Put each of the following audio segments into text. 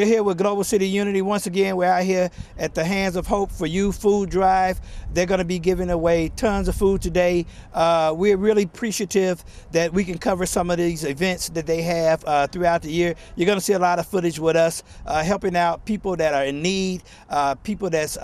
You're here with Global City Unity. Once again, we're out here at the Hands of Hope for You food drive. They're going to be giving away tons of food today. We're really appreciative that we can cover some of these events that they have throughout the year. You're going to see a lot of footage with us helping out people that are in need, people that's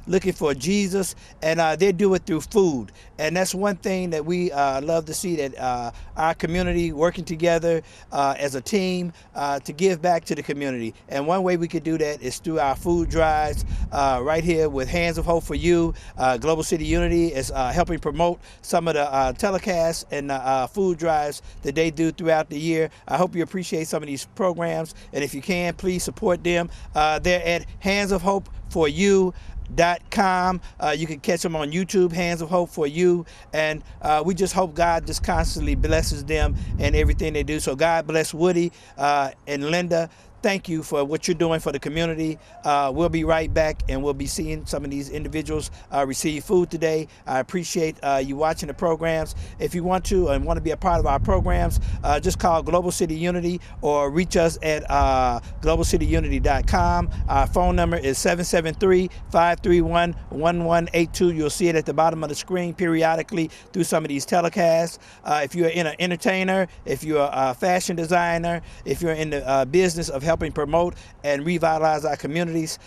looking for Jesus, and they do it through food. And that's one thing that we love to see, that our community working together as a team to give back to the community. And one way we could do that is through our food drives right here with Hands of Hope for You. Global City Unity is helping promote some of the telecasts and food drives that they do throughout the year. I hope you appreciate some of these programs, and if you can, please support them. They're at handsofhopeforyou.com. You can catch them on YouTube, Hands of Hope for You, and we just hope God just constantly blesses them and everything they do. So God bless Woody and Linda. Thank you for what you're doing for the community. We'll be right back, and we'll be seeing some of these individuals receive food today. I appreciate you watching the programs. If you want to and want to be a part of our programs, just call Global City Unity or reach us at globalcityunity.com. Our phone number is 773-531-1182. You'll see it at the bottom of the screen periodically through some of these telecasts. If you're an entertainer, if you're a fashion designer, if you're in the business of helping promote and revitalize our communities,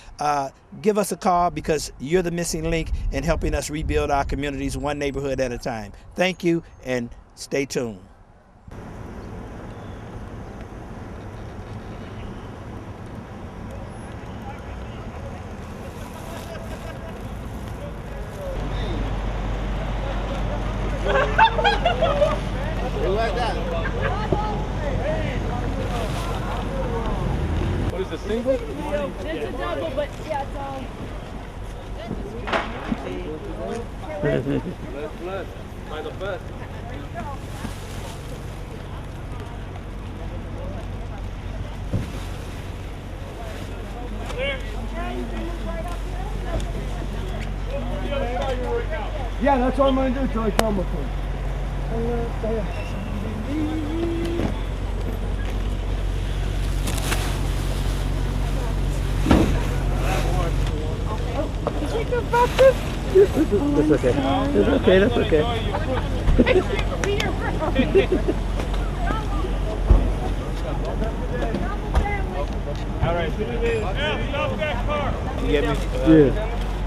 give us a call, because you're the missing link in helping us rebuild our communities one neighborhood at a time. Thank you, and stay tuned. What is the single? It's a double, but yeah, it's Bless. By the best. Yeah, that's what I'm going to do until I come with him. That's okay. That's okay. That's okay. All right. Stop that car. You get me? Yeah.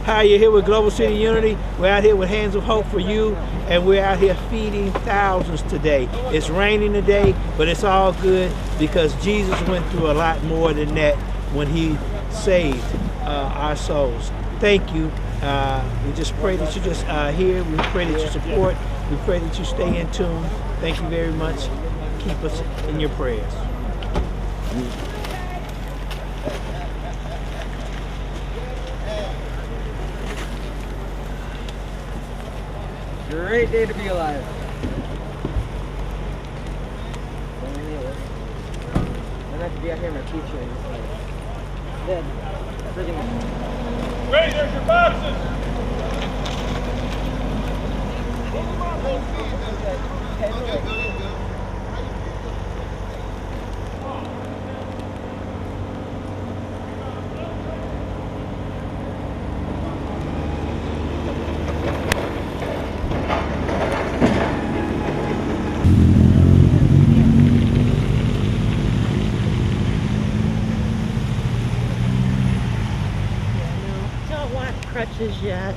Hi, you're here with Global City Unity. We're out here with Hands of Hope for You, and we're out here feeding thousands today. It's raining today, but it's all good, because Jesus went through a lot more than that when he saved our souls. Thank you. We just pray that you just here. We pray that you support. We pray that you stay in tune. Thank you very much. Keep us in your prayers. Great day to be alive. I'd have to be out here in my future. Dead. Ready, there's your boxes. don't want crutches yet.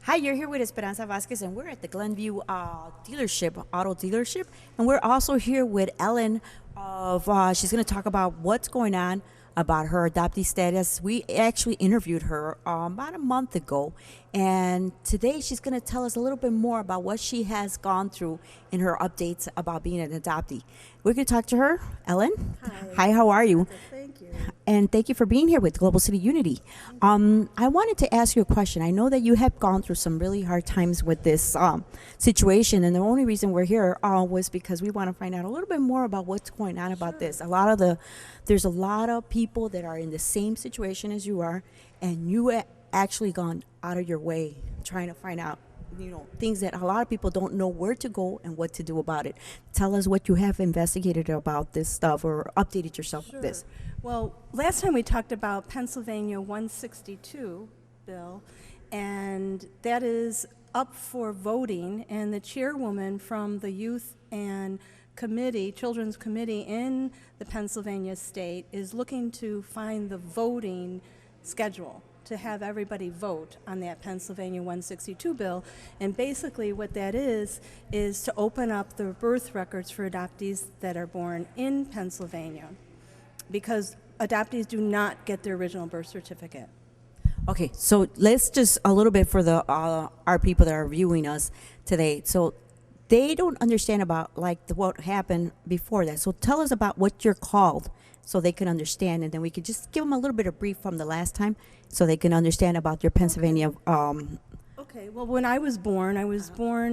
Hi, you're here with Esperanza Vasquez, and we're at the Glenview dealership, auto dealership, and we're also here with Ellen. She's going to talk about what's going on about her adoptee status. We actually interviewed her about a month ago, and today she's going to tell us a little bit more about what she has gone through in her updates about being an adoptee. We're going to talk to her. Ellen? Hi, how are you? Thank you. And thank you for being here with Global City Unity. I wanted to ask you a question. I know that you have gone through some really hard times with this situation, and the only reason we're here was because we want to find out a little bit more about what's going on about this. There's a lot of people that are in the same situation as you are, and you actually gone out of your way trying to find out, things that a lot of people don't know where to go and what to do about it. Tell us what you have investigated about this stuff or updated yourself with this. Well, last time we talked about Pennsylvania 162 bill, and that is up for voting, and the chairwoman from the Youth and Children's Committee in the Pennsylvania state is looking to find the voting schedule to have everybody vote on that Pennsylvania 162 bill. And basically what that is to open up the birth records for adoptees that are born in Pennsylvania, because adoptees do not get their original birth certificate. Okay, so let's just a little bit for the our people that are viewing us today. So they don't understand about what happened before that. So tell us about what you're called, so they can understand, and then we could just give them a little bit of brief from the last time, so they can understand about your Pennsylvania. Okay, well, when I was born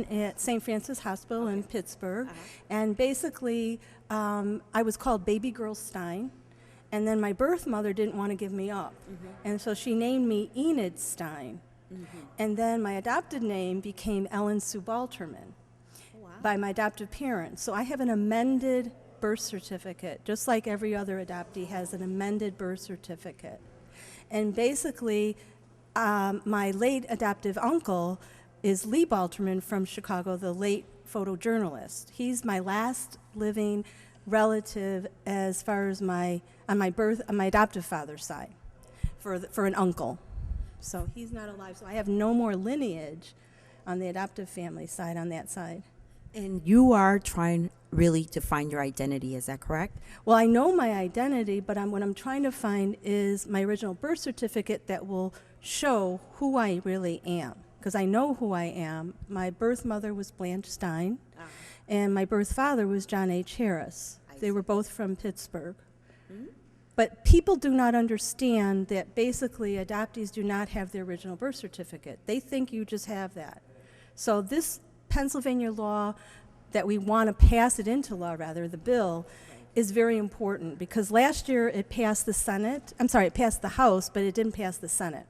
at St. Francis Hospital in Pittsburgh, and basically I was called Baby Girl Stein. And then my birth mother didn't want to give me up. And so she named me Enid Stein. And then my adopted name became Ellen Sue Balterman by my adoptive parents. So I have an amended birth certificate, just like every other adoptee has an amended birth certificate. And basically, my late adoptive uncle is Lee Balterman from Chicago, the late photojournalist. He's my last living relative as far as on my adoptive father's side, for an uncle. So he's not alive. So I have no more lineage on the adoptive family side on that side. And you are trying really to find your identity, is that correct? Well, I know my identity, but what I'm trying to find is my original birth certificate that will show who I really am, because I know who I am. My birth mother was Blanche Stein, and my birth father was John H. Harris. They were both from Pittsburgh. But people do not understand that basically adoptees do not have their original birth certificate. They think you just have that. So this Pennsylvania law that we want to pass it into law, rather, the bill, is very important, because last year it passed the Senate. I'm sorry, it passed the House, but it didn't pass the Senate.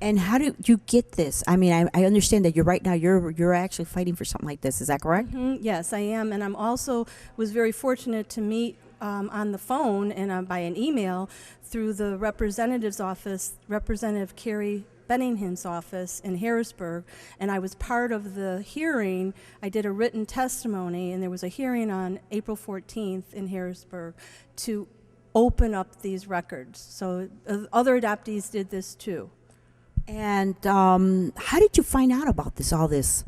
And how did you get this? I mean, I understand that you're actually fighting for something like this. Is that correct? Yes, I am, and I'm also was very fortunate to meet on the phone and by an email through the representative's office, Representative Carrie Benningham's office in Harrisburg, and I was part of the hearing. I did a written testimony, and there was a hearing on April 14th in Harrisburg to open up these records. So other adoptees did this too. And how did you find out about all this?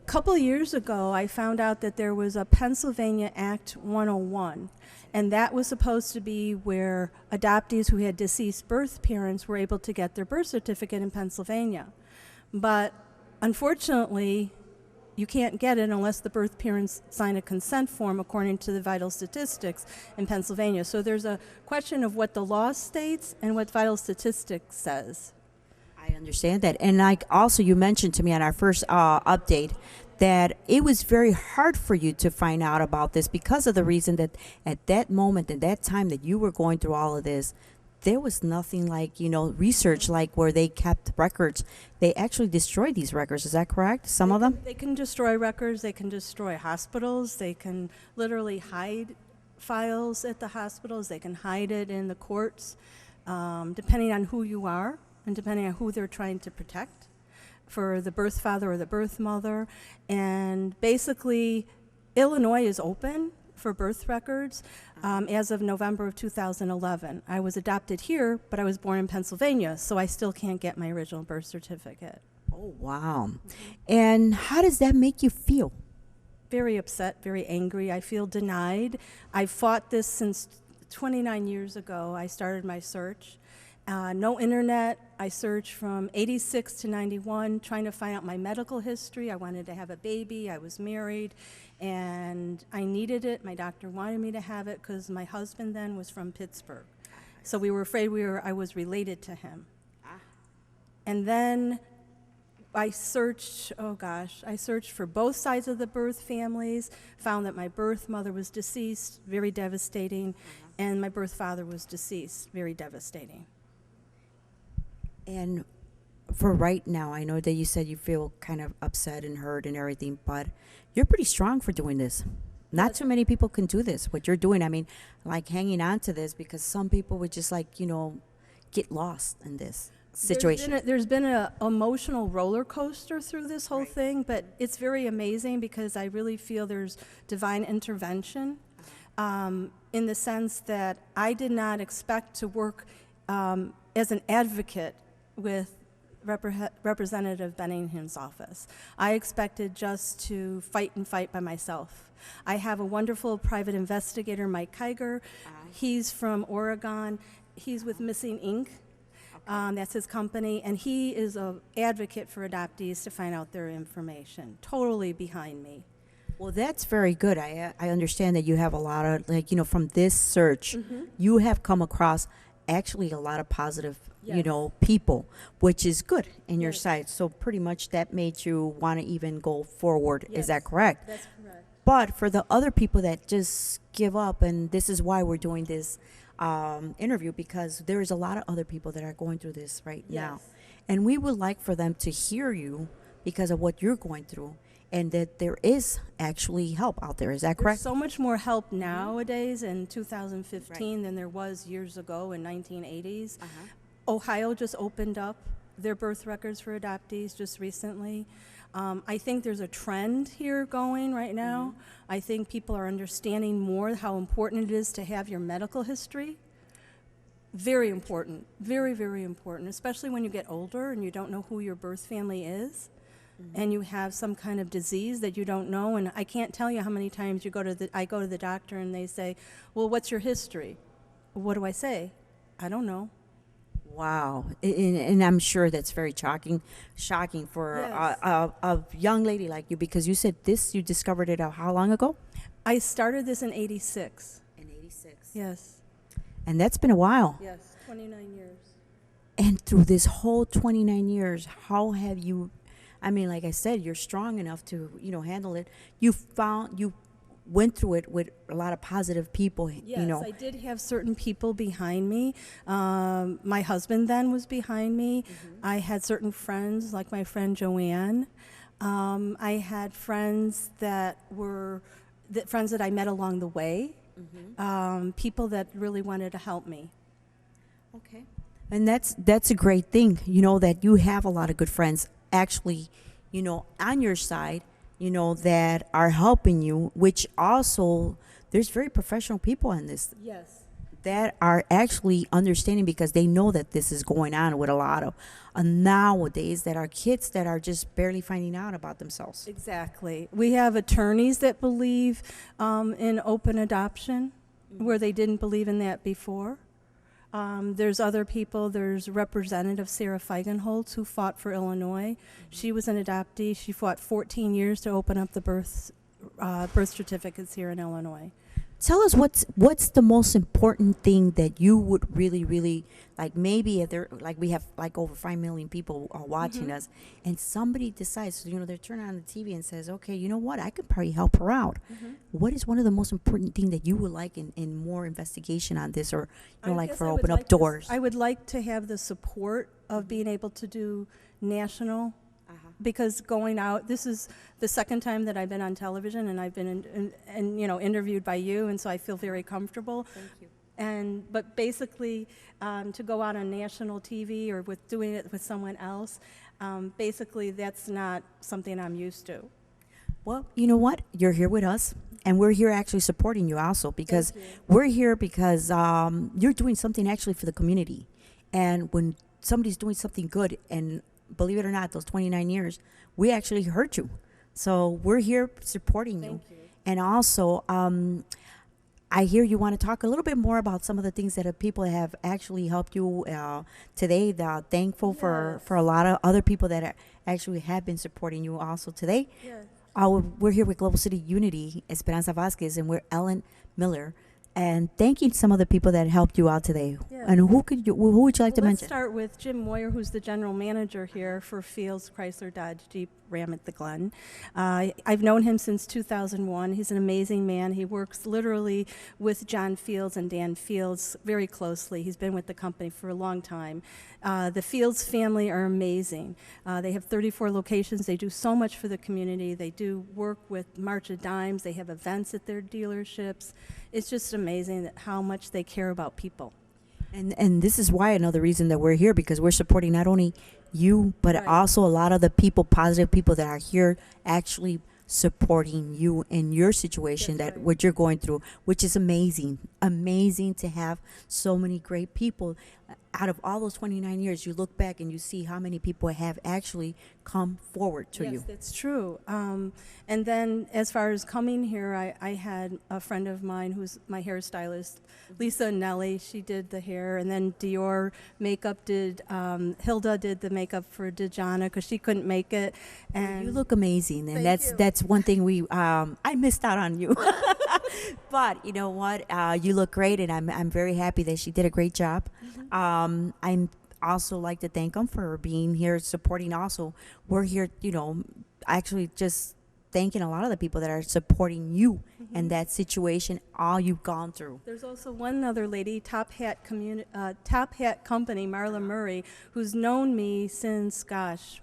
A couple of years ago, I found out that there was a Pennsylvania Act 101, and that was supposed to be where adoptees who had deceased birth parents were able to get their birth certificate in Pennsylvania. But unfortunately, you can't get it unless the birth parents sign a consent form according to the vital statistics in Pennsylvania. So there's a question of what the law states and what vital statistics says. I understand that. And you mentioned to me on our first update that it was very hard for you to find out about this because of the reason that at that moment, at that time that you were going through all of this, there was nothing like, research like where they kept records. They actually destroyed these records. Is that correct? Some of them? They can destroy records. They can destroy hospitals. They can literally hide files at the hospitals. They can hide it in the courts, depending on who you are and depending on who they're trying to protect, for the birth father or the birth mother. And basically, Illinois is open for birth records as of November of 2011. I was adopted here, but I was born in Pennsylvania, so I still can't get my original birth certificate. Oh, wow. And how does that make you feel? Very upset, very angry. I feel denied. I've fought this since 29 years ago. I started my search. No internet. I searched from 86 to 91, trying to find out my medical history. I wanted to have a baby. I was married, and I needed it. My doctor wanted me to have it because my husband then was from Pittsburgh. So we were afraid I was related to him. And then I searched for both sides of the birth families, found that my birth mother was deceased, very devastating, and my birth father was deceased, very devastating. And for right now, I know that you said you feel kind of upset and hurt and everything, but you're pretty strong for doing this. Not too many people can do this, what you're doing. I mean, like hanging on to this, because some people would just like, get lost in this situation. There's been an emotional roller coaster through this whole thing, but it's very amazing because I really feel there's divine intervention in the sense that I did not expect to work as an advocate with Representative Benningham's office. I expected just to fight by myself. I have a wonderful private investigator, Mike Kiger. He's from Oregon. He's with Missing Inc. That's his company, and he is an advocate for adoptees to find out their information. Totally behind me. Well, that's very good. I understand that you have a lot of, from this search, you have come across actually a lot of positive, people, which is good in your side. So pretty much that made you want to even go forward. Is that correct? That's correct. But for the other people that just give up, and this is why we're doing this interview, because there's a lot of other people that are going through this right now. And we would like for them to hear you because of what you're going through, and that there is actually help out there. Is that correct? There's so much more help nowadays in 2015 than there was years ago in 1980s. Ohio just opened up their birth records for adoptees just recently. I think there's a trend here going right now. I think people are understanding more how important it is to have your medical history. Very important, very, very important, especially when you get older and you don't know who your birth family is. And you have some kind of disease that you don't know, and I can't tell you how many times I go to the doctor and they say, well, what's your history? What do I say? I don't know. Wow. And I'm sure that's very shocking for a young lady like you, because you said you discovered it how long ago? I started this in 86. In 86. Yes. And that's been a while. Yes, 29 years. And through this whole 29 years, how have you, like I said, you're strong enough to, handle it. You went through it with a lot of positive people, Yes, I did have certain people behind me. My husband then was behind me. I had certain friends, like my friend Joanne. I had friends that I met along the way, people that really wanted to help me. Okay. And that's a great thing, that you have a lot of good friends actually, on your side, that are helping you, which also there's very professional people in this. Yes. That are actually understanding, because they know that this is going on with a lot of nowadays that are kids that are just barely finding out about themselves. Exactly. We have attorneys that believe in open adoption where they didn't believe in that before. There's other people. There's Representative Sarah Feigenholz, who fought for Illinois. She was an adoptee. She fought 14 years to open up the birth certificates here in Illinois. Tell us what's the most important thing that you would really, really like. Maybe if there, like we have like over 5 million people watching us, and somebody decides, they're turning on the TV and says, okay, you know what, I could probably help her out. What is one of the most important thing that you would like in more investigation on this, or for open up doors? I would like to have the support of being able to do national. Because going out, this is the second time that I've been on television, and I've been interviewed by you, and so I feel very comfortable. Thank you. But basically, to go out on national TV or doing it with someone else, basically that's not something I'm used to. Well, you know what? You're here with us, and we're here actually supporting you also, because we're here because you're doing something actually for the community. And when somebody's doing something good, and believe it or not, those 29 years, we actually hurt you. So we're here supporting you. Thank you. And also, I hear you want to talk a little bit more about some of the things that people have actually helped you today. They're thankful for a lot of other people that actually have been supporting you also today. Yes. We're here with Global City Unity, Esperanza Vasquez, and we're Ellen Miller. and thanking some of the people that helped you out today. Yeah. And who would you like to Let's mention? start with Jim Moyer, who's the general manager here for Fields, Chrysler, Dodge, Jeep, Ram at the Glen. I've known him since 2001. He's an amazing man. He works literally with John Fields and Dan Fields very closely. He's been with the company for a long time. The Fields family are amazing. They have 34 locations. They do so much for the community. They do work with March of Dimes. They have events at their dealerships. It's just amazing that how much they care about people. And this is why another reason that we're here, because we're supporting not only you, but Right. also a lot of the people, positive people that are here actually supporting you in your situation, That's that right. what you're going through, which is amazing to have so many great people. Out of all those 29 years, you look back and you see how many people have actually come forward to Yes, you. that's true. And then as far as coming here, I had a friend of mine who's my hairstylist, Lisa Nelly. She did the hair, and then Dior Makeup did, Hilda did the makeup for Dejana because she couldn't make it. And You look amazing, and Thank you. that's one thing I missed out on you. But you know what? You look great, and I'm very happy that she did a great job. I'm also like to thank them for being here, supporting. Also, we're here, actually just thanking a lot of the people that are supporting you in that situation, all you've gone through. there's also one other lady, Top Hat Company, Marla Murray, who's known me since, gosh,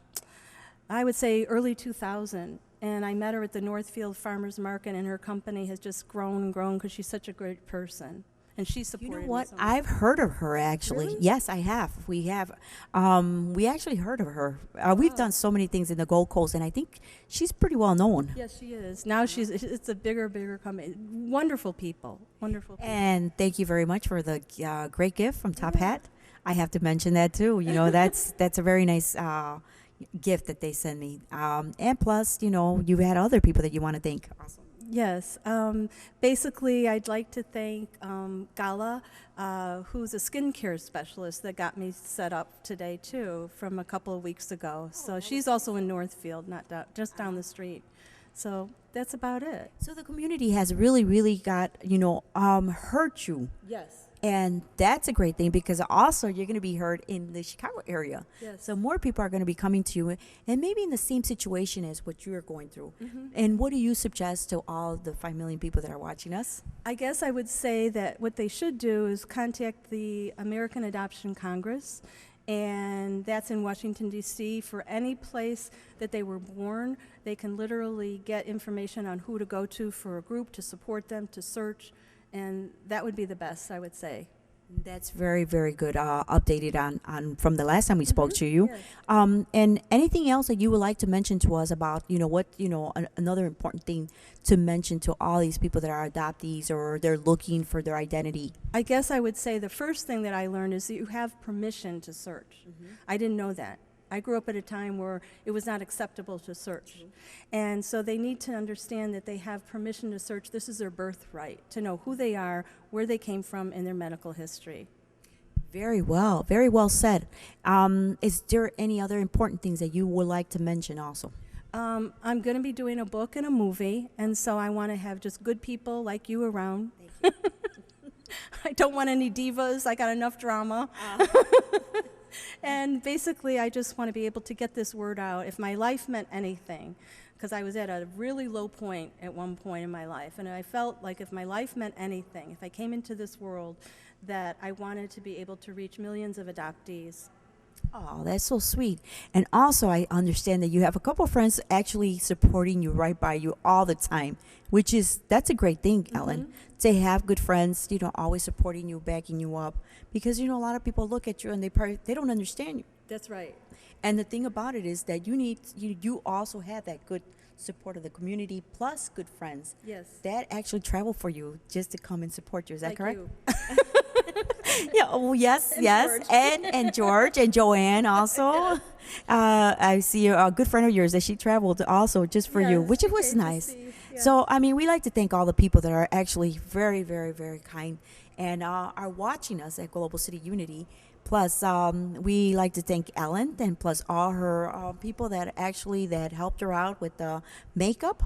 I would say early 2000. And I met her at the Northfield Farmers Market, and her company has just grown and grown because she's such a great person. And she You supported know me what? so much. I've heard of her actually. Really? Yes, I have. We have. We actually heard of her. We've done so many things in the Gold Coast, and I think she's pretty well known. Yes, she is. Now it's a bigger company. Wonderful people. Wonderful people. And thank you very much for the great gift from Top Hat. I have to mention that too. That's a very nice gift that they send me. And plus, you had other people that you want to thank. Awesome. Yes. Basically, I'd like to thank Gala, who's a skincare specialist that got me set up today, too, from a couple of weeks ago. So she's also in Northfield, not just down the street. So that's about it. So the community has really, really got, hurt you. Yes. And that's a great thing, because also you're going to be heard in the Chicago area. Yes. So more people are going to be coming to you, and maybe in the same situation as what you're going through. And what do you suggest to all the 5 million people that are watching us? I guess I would say that what they should do is contact the American Adoption Congress, and that's in Washington, D.C. For any place that they were born, they can literally get information on who to go to for a group to support them, to search, and that would be the best, I would say. That's very, very good. Updated on from the last time we spoke to you. yes. And anything else that you would like to mention to us about, another important thing to mention to all these people that are adoptees or they're looking for their identity. I guess I would say the first thing that I learned is that you have permission to search. I didn't know that. I grew up at a time where it was not acceptable to search. And so they need to understand that they have permission to search. This is their birthright, to know who they are, where they came from, and their medical history. Very well said. Is there any other important things that you would like to mention also? I'm going to be doing a book and a movie, and so I want to have just good people like you around. I don't want any divas. I got enough drama. And basically, I just want to be able to get this word out. If my life meant anything, because I was at a really low point at one point in my life, and I felt like if my life meant anything, if I came into this world, that I wanted to be able to reach millions of adoptees. Oh, that's so sweet. And also, I understand that you have a couple of friends actually supporting you right by you all the time, that's a great thing, Ellen, to have good friends, always supporting you, backing you up. Because, a lot of people look at you and they don't understand you. That's right. And the thing about it is that you also have that good support of the community plus good friends. Yes. That actually travel for you just to come and support you. Is that Like correct? you. Yeah. Oh, yes, yes. George. And George and Joanne also. I see a good friend of yours that she traveled also just for you, Yes, which we was came to nice. see, yeah. So, we like to thank all the people that are actually very, very, very kind and are watching us at Global City Unity. Plus, we like to thank Ellen and plus all her people that helped her out with the makeup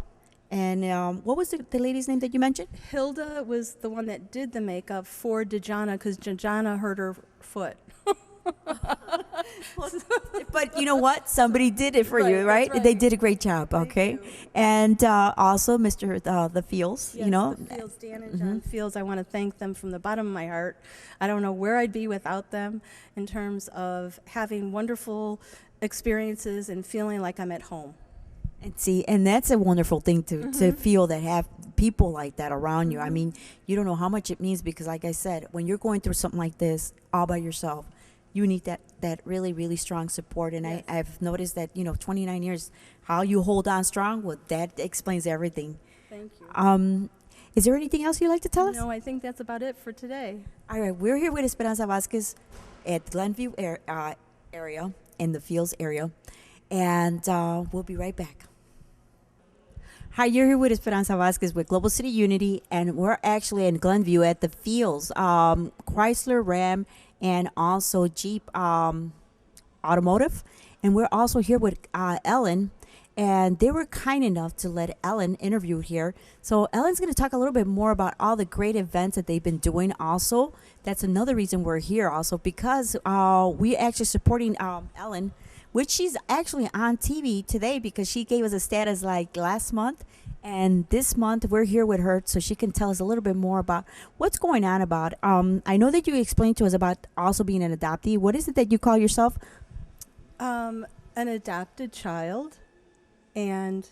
And what was the lady's name that you mentioned? Hilda was the one that did the makeup for Dejana because Dejana hurt her foot. But you know what? Somebody did it for Right, you, that's right? right. They did a great job. Okay, you. and also Mr. The Fields. Yes, you know, the Fields, Dan and John Fields. I want to thank them from the bottom of my heart. I don't know where I'd be without them in terms of having wonderful experiences and feeling like I'm at home. and see, and that's a wonderful thing to feel that have people like that around you. I mean, you don't know how much it means because, like I said, when you're going through something like this all by yourself, you need that really, really strong support. And Yes. I've noticed that, 29 years, how you hold on strong, well, that explains everything. Thank you. Is there anything else you'd like to tell us? No, I think that's about it for today. All right, we're here with Esperanza Vasquez at Glenview area, in the Fields area, and we'll be right back. Hi, you're here with Esperanza Vasquez with Global City Unity, and we're actually in Glenview at the Fields, Chrysler, Ram, and also Jeep Automotive. And we're also here with Ellen, and they were kind enough to let Ellen interview here. So Ellen's going to talk a little bit more about all the great events that they've been doing also. That's another reason we're here also, because we're actually supporting Ellen, which she's actually on TV today because she gave us a status like last month. And this month we're here with her so she can tell us a little bit more about what's going on about. I know that you explained to us about also being an adoptee. What is it that you call yourself? An adopted child, and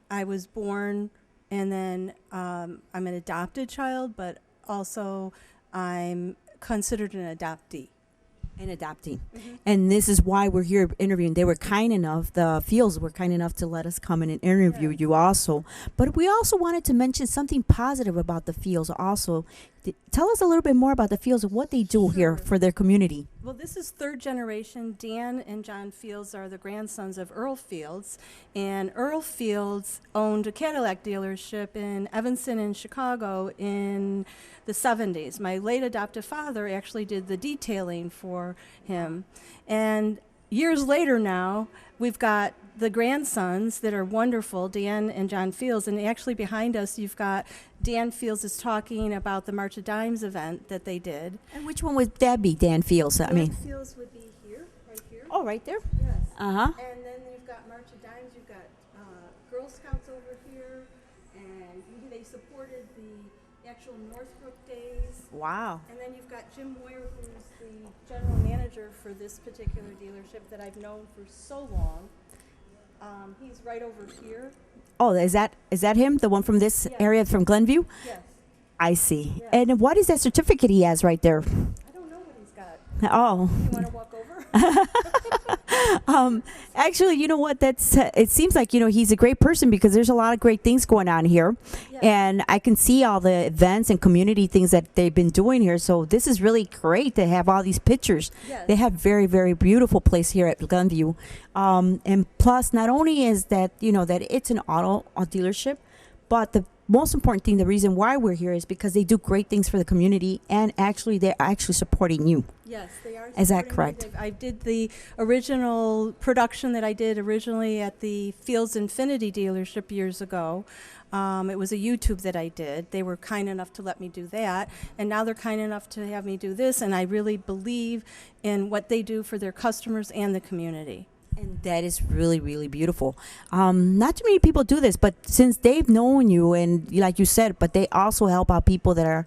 I was born, and then I'm an adopted child, but also I'm considered an adoptee. An adoptee. And this is why we're here interviewing. They were kind enough, the Fields were kind enough to let us come in and interview you also. But we also wanted to mention something positive about the Fields also. Tell us a little bit more about the Fields and what they do here for their community. Well, this is third generation. Dan and John Fields are the grandsons of Earl Fields, and Earl Fields owned a Cadillac dealership in Evanston in Chicago in the 70s. My late adoptive father actually did the detailing for him. And years later now, we've got the grandsons that are wonderful, Dan and John Fields, and actually behind us you've got Dan Fields is talking about the March of Dimes event that they did. And which one would that be, Dan Fields? I mean, Dan Fields would be here, right here. oh, right there. Yes. Uh-huh. And then you've got March of Dimes, you've got Girl Scouts over here, and they supported the actual Northbrook days. Wow. And then you've got Jim Moyer, who's the general manager for this particular dealership that I've known for so long. He's right over here. Oh, is that him? The one from this Yeah. area from Glenview? Yes. I see. Yeah. And what is that certificate he has right there? I don't know what he's got. Oh. You want to walk over? Actually, you know what? It seems like, he's a great person because there's a lot of great things going on here. Yeah. And I can see all the events and community things that they've been doing here. So this is really great to have all these pictures. Yes. They have very, very beautiful place here at Glenview. And plus, not only is that, that it's an auto dealership, but the most important thing, the reason why we're here is because they do great things for the community, and actually they're actually supporting you. Yes, they are. Is that supporting me. correct? I did the original production that I did originally at the Fields Infinity dealership years ago. It was a YouTube that I did. They were kind enough to let me do that, and now they're kind enough to have me do this, and I really believe in what they do for their customers and the community. And that is really, really beautiful. Not too many people do this, but since they've known you, and like you said, but they also help out people that are,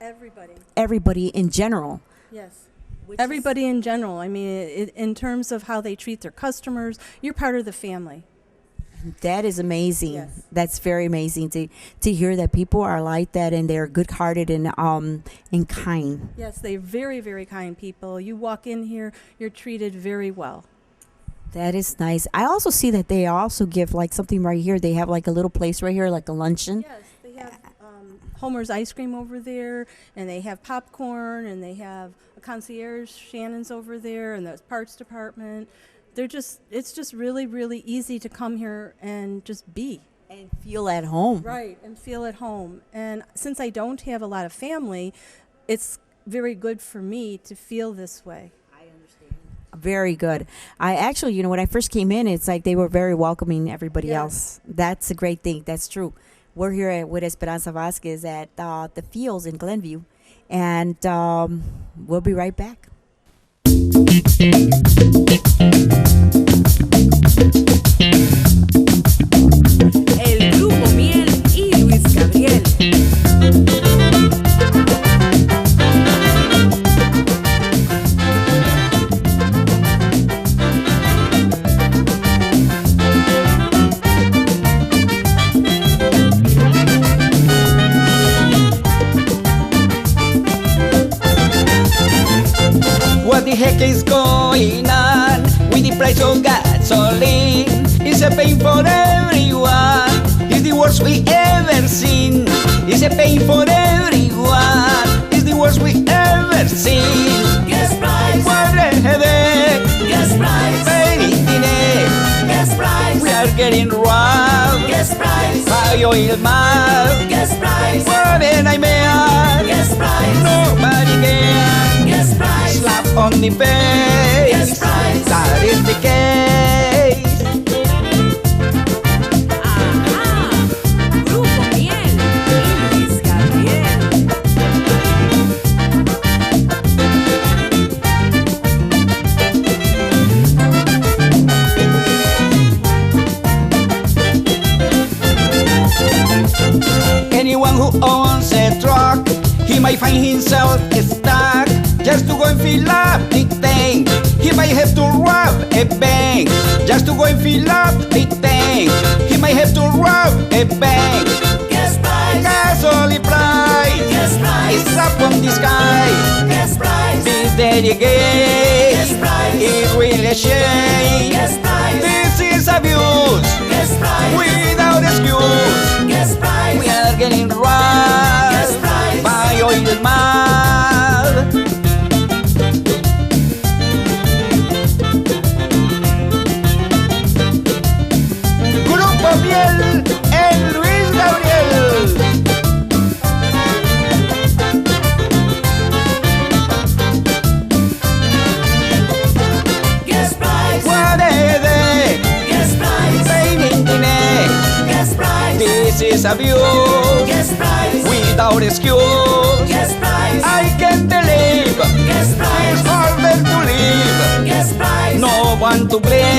Everybody. everybody in general. Yes. Which Everybody in general. I mean, in terms of how they treat their customers, you're part of the family. That is amazing. Yes. That's very amazing to hear that people are like that and they're good-hearted and kind. Yes, they're very, very kind people. You walk in here, you're treated very well. That is nice. I also see that they also give like something right here. They have like a little place right here, like a luncheon. Yes, they have Homer's ice cream over there, and they have popcorn, and they have a concierge, Shannon's over there, and the parts department. It's just really, really easy to come here and just be. And feel at home. Right, and feel at home. And since I don't have a lot of family, it's very good for me to feel this way. Very good. I actually, you know, when I first came in, it's like they were very welcoming everybody Yes. else. That's a great thing. That's true. We're here with Esperanza Vasquez at the Fields in Glenview, and we'll be right back. El Grupo Miel y Luis Gabriel. What the heck is going on with the price of gasoline? It's a pain for everyone. It's the worst we ever seen. It's a pain for everyone. It's the worst we ever seen. Gas price, What the heck? gas price, Paying gas price, We are getting robbed gas price, by oil mal. gas price, What a nightmare. gas price, Nobody can gas price, slap on the face. Yes, price. That is the case. Ajá. Grupo Miel y Luis Gabriel. Anyone who owns a truck, he might find himself stuck just to go and fill up the tank. He might have to rob a bank just to go and fill up the tank. He might have to rob a bank. Gas price, Gasoline price gas price, is up on the sky. gas price, This day again, Yes, price. it really shame. gas price, This is abuse gas price, without excuse. gas price, We are getting robbed Yes, price. by oil mal. Grupo Miel en Luis Gabriel. gas price, Puede gas price, pain in the neck. gas price, This is abuse gas price, without excuse. gas price, I can't believe gas it's price, harder to live. gas price, No one to blame.